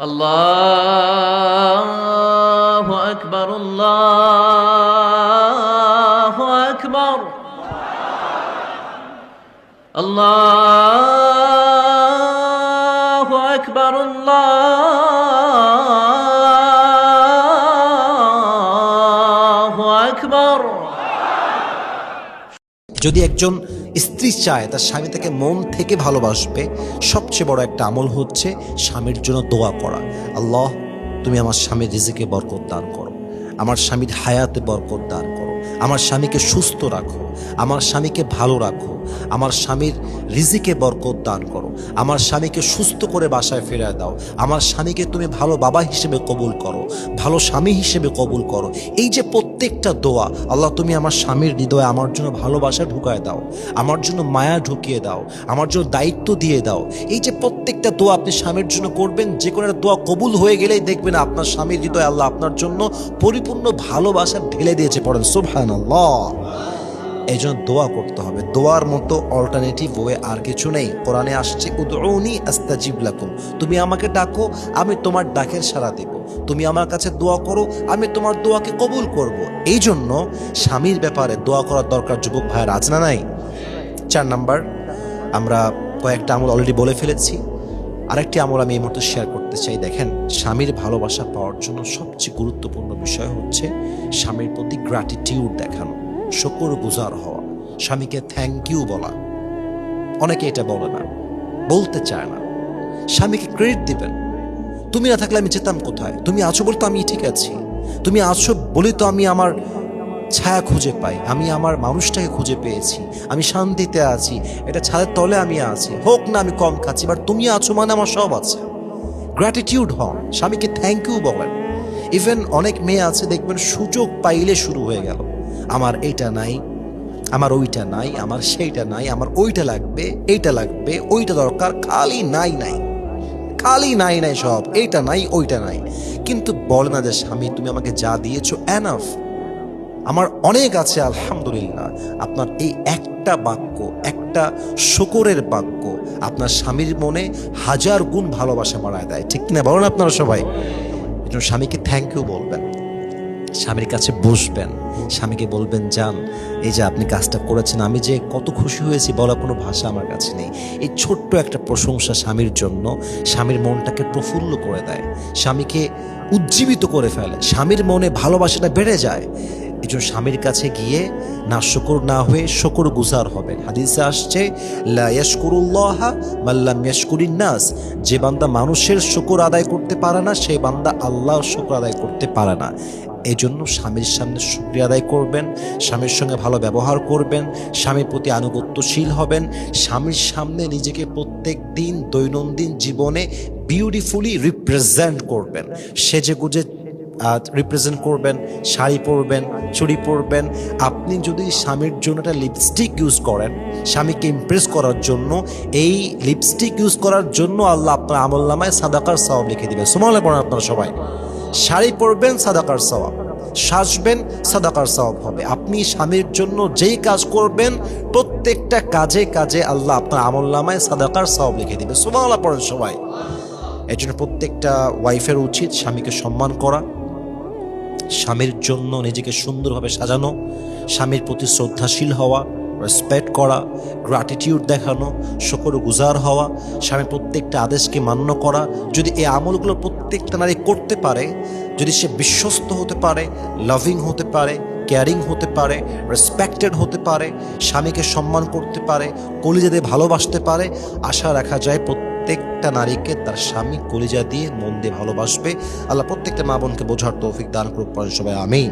আল্লাহু আকবার, আল্লাহু আকবার, আল্লাহু আকবার, আল্লাহু আকবার। যদি একজন স্ত্রী চায় তার স্বামী তাকে মন থেকে ভালোবাসবে, সবচেয়ে বড় একটা আমল হচ্ছে স্বামীর জন্য দোয়া করা। আল্লাহ, তুমি আমার স্বামীর রিজিকে বরকত দান করো, আমার স্বামীর হায়াতে বরকত দান করো, আমার স্বামীকে সুস্থ রাখো, আমার স্বামীকে ভালো রাখো, আমার স্বামীর রিজিকে বরকত দান করো, আমার স্বামীকে সুস্থ করে বাসায় ফেরায় দাও, আমার স্বামীকে তুমি ভালো বাবা হিসেবে কবুল করো, ভালো স্বামী হিসেবে কবুল করো। এই যে প্রত্যেকটা দোয়া, আল্লাহ তুমি আমার স্বামীর হৃদয়ে আমার জন্য ভালোবাসা ঢুকায় দাও, আমার জন্য মায়া ঢুকিয়ে দাও, আমার জন্য দায়িত্ব দিয়ে দাও। এই যে প্রত্যেকটা দোয়া আপনি স্বামীর জন্য করবেন, যে কোনো একটা দোয়া কবুল হয়ে গেলেই দেখবেন আপনার স্বামীর হৃদয়ে আল্লাহ আপনার জন্য পরিপূর্ণ ভালোবাসা ঢেলে দিয়েছে। পড়েন সুবহানাল্লাহ। এই জন্য দোয়া করতে হবে। দোয়ার মতো অল্টারনেটিভ ওয়ে আর কিছু নেই। কোরআনে আসছে উদউনি আস্তাজিব লাকুম, তুমি আমাকে ডাকো আমি তোমার ডাকের সাড়া দেব, তুমি আমার কাছে দোয়া করো আমি তোমার দোয়াকে কবুল করব। এই জন্য স্বামীর ব্যাপারে দোয়া করার দরকার যুবক ভাইয়ের, আছে না নাই? 4 নাম্বার, আমরা কয়েকটা আমল অলরেডি বলে ফেলেছি, আরেকটি আমল আমি এই মুহূর্তে শেয়ার করতে চাই। দেখেন, স্বামীর ভালোবাসা পাওয়ার জন্য সবচেয়ে গুরুত্বপূর্ণ বিষয় হচ্ছে স্বামীর প্রতি গ্র্যাটিটিউড দেখানো, শুকরগুজার হওয়া, স্বামীকে থ্যাংক ইউ বলা। অনেকে এটা বলে না, বলতে চায় না। স্বামীকে ক্রেডিট দিবেন। তুমি না থাকলে আমি যেতাম কোথায়? তুমি আছো বলে তো আমি ঠিক আছি, তুমি আছো বলেই তো আমি আমার ছায়া খুঁজে পাই, আমি আমার মানুষটাকে খুঁজে পেয়েছি, আমি শান্তিতে আছি, এটা ছাদের তলে আমি আছি, হোক না আমি কম খাচ্ছি, বাট তুমি আছো মানে আমার সব আছে। গ্র্যাটিটিউড হন, স্বামীকে থ্যাংক ইউ বলেন। ইভেন অনেক মেয়ে আছে দেখবেন সুযোগ পাইলে শুরু হয়ে গেল, আমার এইটা নাই, আমার ওইটা নাই, আমার সেইটা নাই, আমার ওইটা লাগবে, এইটা লাগবে, ওইটা দরকার, খালি নাই নাই, খালি নাই নাই, সব এইটা নাই ওইটা নাই। কিন্তু বলে না যে স্বামী তুমি আমাকে যা দিয়েছো এনাফ, আমার অনেক আছে আলহামদুলিল্লাহ। আপনার এই একটা বাক্য, একটা শুকরের বাক্য আপনার স্বামীর মনে 1000 গুণ ভালোবাসা বাড়ায় দেয়, ঠিক কিনা বলেন আপনারা সবাই? এই জন্য স্বামীকে থ্যাংক ইউ বলবেন, স্বামীর কাছে বসবেন, স্বামীকে বলবেন জান এই যে আপনি কাজটা করেছেন আমি যে কত খুশি হয়েছি বলার কোনো ভাষা আমার কাছে নেই। এই ছোট্ট একটা প্রশংসা স্বামীর জন্য স্বামীর মনটাকে প্রফুল্ল করে দেয়, স্বামীকে উজ্জীবিত করে ফেলে, স্বামীর মনে ভালোবাসাটা বেড়ে যায়। এই জন্য স্বামীর কাছে গিয়ে নাশুকর না হয়ে শুকরগুজার হবেন। হাদিসে আসছে লা ইয়াশকুরুল্লাহা মান লাম ইয়াশকুরিন নাস, যে বান্দা মানুষের শুকর আদায় করতে পারে না সেই বান্দা আল্লাহর শুকর আদায় করতে পারে না। এই জন্য স্বামীর সামনে শুকরিয়া আদায় করবেন, স্বামীর সঙ্গে ভালো ব্যবহার করবেন, স্বামীর প্রতি আনুগত্যশীল হবেন, স্বামীর সামনে নিজেকে প্রত্যেক দিন দৈনন্দিন জীবনে বিউটিফুলি রিপ্রেজেন্ট করবেন, সেজেগুজে রিপ্রেজেন্ট করবেন, শাড়ি পরবেন, চুড়ি পরবেন। আপনি যদি স্বামীর জন্য একটা লিপস্টিক ইউজ করেন স্বামীকে ইমপ্রেস করার জন্য, এই লিপস্টিক ইউজ করার জন্য আল্লাহ আপনার আমলনামায় সাদাকার সওয়াব লিখে দিবেন। সুবহানাল্লাহ পড়েন আপনারা সবাই। শাড়ি পরবেন সাদাকার সওয়াব, সাজবেন সাদাকার সওয়াব হবে। আপনি স্বামীর জন্য যেই কাজ করবেন প্রত্যেকটা কাজে কাজে আল্লাহ আপনার আমলনামায় সাদাকার সওয়াব লিখে দিবে। সুবহানাল্লাহ পড়েন সবাই। এই জন্য প্রত্যেকটা ওয়াইফের উচিত স্বামীকে সম্মান করা, স্বামীর জন্য নিজেকে সুন্দরভাবে সাজানো, স্বামীর প্রতি শ্রদ্ধাশীল হওয়া, রেসপেক্ট করা, গ্র্যাটিটিউড দেখানো, শুকরগুজার হওয়া, স্বামীর প্রত্যেকটা আদেশকে মান্য করা। যদি এই আমলগুলো প্রত্যেকটা নারী করতে পারে, যদি সে বিশ্বস্ত হতে পারে, লাভিং হতে পারে, কেয়ারিং হতে পারে, রেসপেক্টেড হতে পারে, স্বামীকে সম্মান করতে পারে, কলিজা দিয়ে ভালোবাসতে পারে, আশা রাখা যায় প্রত্যেকটা নারীকে তার স্বামী কলিজা দিয়ে মন দিয়ে ভালোবাসবে। আল্লাহ প্রত্যেকটা মা বোনকে বোঝার তৌফিক দান করুক, সবাই আমিন।